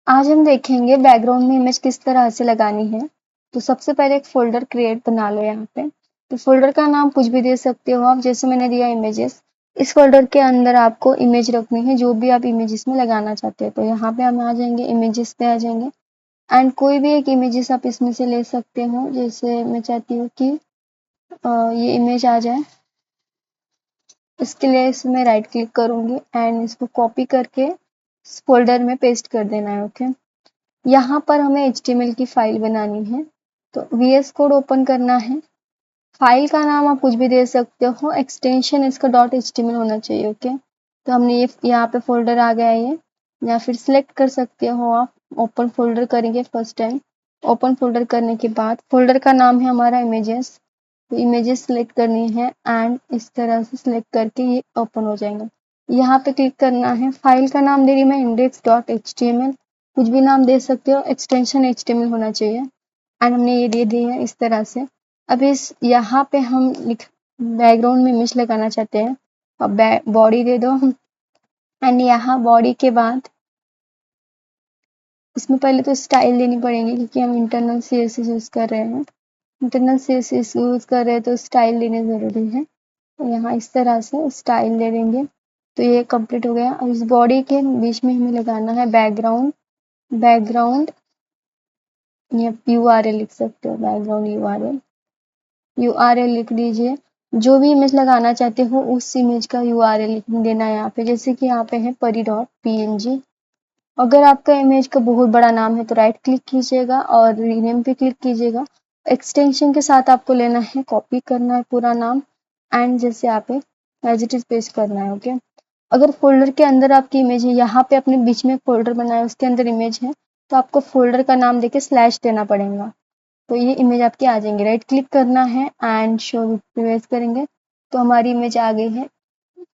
आज हम देखेंगे बैकग्राउंड में इमेज किस तरह से लगानी है। तो सबसे पहले एक फोल्डर क्रिएट बना लो यहाँ पे। तो फोल्डर का नाम कुछ भी दे सकते हो आप, जैसे मैंने दिया इमेजेस। इस फोल्डर के अंदर आपको इमेज रखनी है, जो भी आप इमेजेस में लगाना चाहते हो। तो यहाँ पे हम आ जाएंगे, इमेजेस पे आ जाएंगे एंड कोई भी एक इमेजेस आप इसमें से ले सकते हो। जैसे मैं चाहती हूँ कि ये इमेज आ जाए, इसके लिए इसमें राइट क्लिक करूंगी एंड इसको कॉपी करके इस फोल्डर में पेस्ट कर देना है। ओके, यहाँ पर हमें HTML की फाइल बनानी है, तो VS कोड ओपन करना है। फाइल का नाम आप कुछ भी दे सकते हो, एक्सटेंशन इसका .html होना चाहिए। ओके, तो हमने ये यहाँ पे फोल्डर आ गया है ये, या फिर सिलेक्ट कर सकते हो आप। ओपन फोल्डर करेंगे फर्स्ट टाइम। ओपन फोल्डर करने के बाद फोल्डर का नाम है हमारा इमेजेस, तो इमेजेस सिलेक्ट करनी है एंड इस तरह से सिलेक्ट करके ये ओपन हो जाएंगे। यहाँ पे क्लिक करना है। फाइल का नाम दे रही मैं index.html, कुछ भी नाम दे सकते हो, एक्सटेंशन HTML होना चाहिए एंड हमने ये दे दी है इस तरह से। अब इस यहाँ पे हम बैकग्राउंड में इमेज लगाना चाहते हैं, अब बॉडी दे दो एंड यहाँ बॉडी के बाद इसमें पहले तो स्टाइल देनी पड़ेगी, क्योंकि हम इंटरनल CSS यूज कर रहे हैं। इंटरनल CSS यूज कर रहे हैं तो स्टाइल देने जरूरी है। तो यहाँ इस तरह से स्टाइल दे देंगे। तो ये कंप्लीट हो गया। अब इस बॉडी के बीच में हमें लगाना है बैकग्राउंड। बैकग्राउंड या URL लिख सकते हो, बैकग्राउंड URL लिख दीजिए। जो भी इमेज लगाना चाहते हो उस इमेज का URL लिख देना है यहाँ पे। जैसे कि यहाँ पे है pari.png। अगर आपका इमेज का बहुत बड़ा नाम है तो राइट क्लिक कीजिएगा और रीनेम पे क्लिक कीजिएगा। एक्सटेंशन के साथ आपको लेना है, कॉपी करना है पूरा नाम एंड जैसे आप एज इट इज पेस्ट करना है। ओके, अगर फोल्डर के अंदर आपकी इमेज है, यहाँ पे अपने बीच में एक फोल्डर बनाया है उसके अंदर इमेज है, तो आपको फोल्डर का नाम देके स्लैश देना पड़ेगा, तो ये इमेज आपकी आ जाएंगी। राइट क्लिक करना है एंड शो इमेज करेंगे तो हमारी इमेज आ गई है।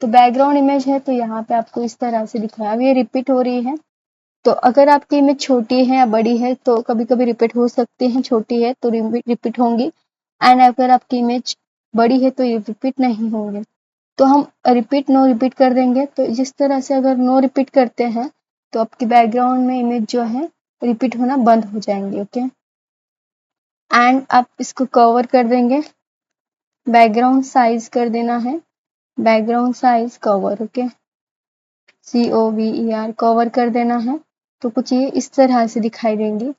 तो बैकग्राउंड इमेज है तो यहाँ पे आपको इस तरह से दिखाया। अब ये रिपीट हो रही है, तो अगर आपकी इमेज छोटी है या बड़ी है तो कभी कभी रिपीट हो सकती है, छोटी है तो रिपीट होंगी एंड अगर आपकी इमेज बड़ी है तो ये रिपीट नहीं होंगे। तो हम रिपीट नो रिपीट कर देंगे। तो जिस तरह से अगर नो रिपीट करते हैं तो आपकी बैकग्राउंड में इमेज जो है रिपीट होना बंद हो जाएंगे। ओके, एंड आप इसको कवर कर देंगे। बैकग्राउंड साइज कर देना है, background size cover. Okay, COVER cover कर देना है। तो कुछ ये इस तरह से दिखाई देंगी।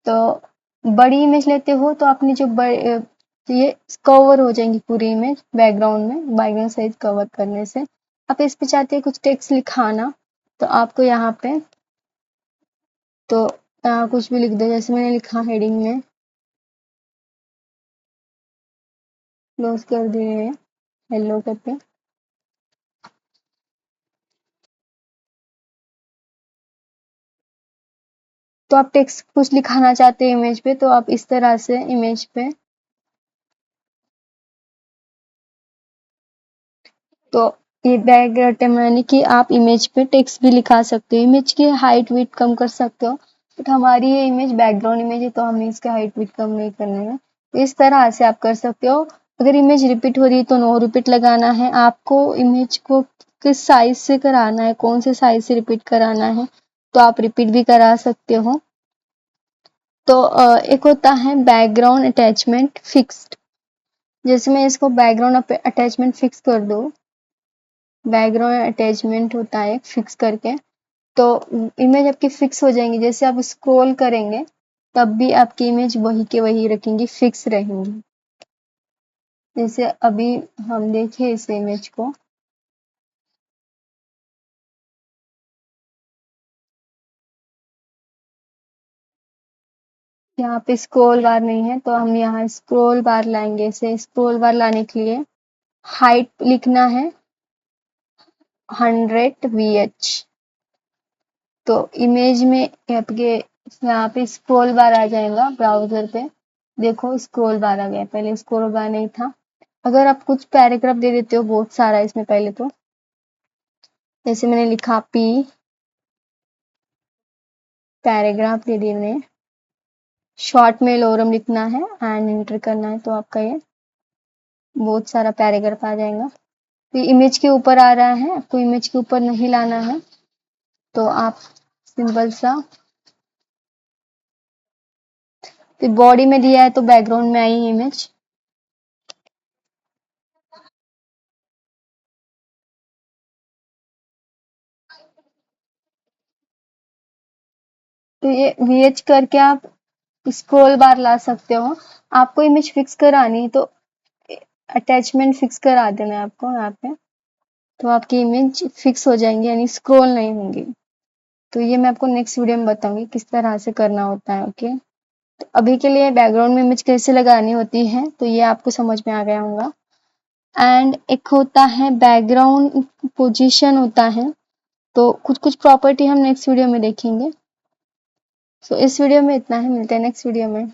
तो बड़ी इमेज लेते हो तो आपने जो तो ये कवर हो जाएंगी पूरी इमेज बैकग्राउंड में, बैकग्राउंड साइज कवर करने से। आप इस पे चाहते हैं कुछ टेक्स्ट लिखाना, तो आपको यहाँ पे तो कुछ भी लिख दो। जैसे मैंने लिखा हेडिंग में, क्लोज कर दिए हेलो करके। तो आप टेक्स्ट कुछ लिखाना चाहते हैं इमेज पे, तो आप इस तरह से इमेज पे तो ये बैकग्राउंड यानी कि आप इमेज पे टेक्स्ट भी लिखा सकते हो। इमेज की हाइट विड्थ कम कर सकते हो, बट हमारी ये इमेज बैकग्राउंड इमेज है तो हमें इसका हाइट विड्थ कम नहीं करना है। तो इस तरह से आप कर सकते हो। अगर इमेज रिपीट हो रही है तो नो रिपीट लगाना है। आपको इमेज को किस साइज से कराना है, कौन से साइज से रिपीट कराना है, तो आप रिपीट भी करा सकते हो। तो एक होता है बैकग्राउंड अटैचमेंट फिक्स्ड। जैसे मैं इसको बैकग्राउंड अटैचमेंट फिक्स कर दूं, बैकग्राउंड अटैचमेंट होता है फिक्स करके, तो इमेज आपकी फिक्स हो जाएंगी। जैसे आप स्क्रॉल करेंगे तब भी आपकी इमेज वही के वही रखेंगी, फिक्स रहेंगी। जैसे अभी हम देखें इस इमेज को, यहाँ पे स्क्रॉल बार नहीं है तो हम यहाँ स्क्रॉल बार लाएंगे। इसे स्क्रॉल बार लाने के लिए हाइट लिखना है 100 VH। तो इमेज में आपके यहाँ पे स्क्रॉल बार आ जाएगा ब्राउजर पे। देखो स्क्रॉल बार आ गया, पहले स्क्रॉल बार नहीं था। अगर आप कुछ पैराग्राफ दे देते हो बहुत सारा इसमें पहले, तो जैसे मैंने लिखा P पैराग्राफ दे दिए मैंने, शॉर्ट में लोरम लिखना है एंड एंटर करना है, तो आपका ये बहुत सारा पैराग्राफ आ जाएगा। तो इमेज के ऊपर आ रहा है, आपको इमेज के ऊपर नहीं लाना है, तो आप सिंपल सा तो बॉडी में दिया है तो बैकग्राउंड में आई इमेज। तो ये VH करके आप स्क्रॉल बार ला सकते हो। आपको इमेज फिक्स करानी है तो अटैचमेंट फिक्स करा देना है आपको यहाँ पे, तो आपकी इमेज फिक्स हो जाएंगी, यानी स्क्रॉल नहीं होंगी। तो ये मैं आपको नेक्स्ट वीडियो में बताऊंगी किस तरह से करना होता है। ओके, तो अभी के लिए बैकग्राउंड में इमेज कैसे लगानी होती है तो ये आपको समझ में आ गया होगा। एंड एक होता है बैकग्राउंड पोजीशन होता है, तो कुछ कुछ प्रॉपर्टी हम नेक्स्ट वीडियो में देखेंगे। सो इस वीडियो में इतना है, मिलते हैं नेक्स्ट वीडियो में।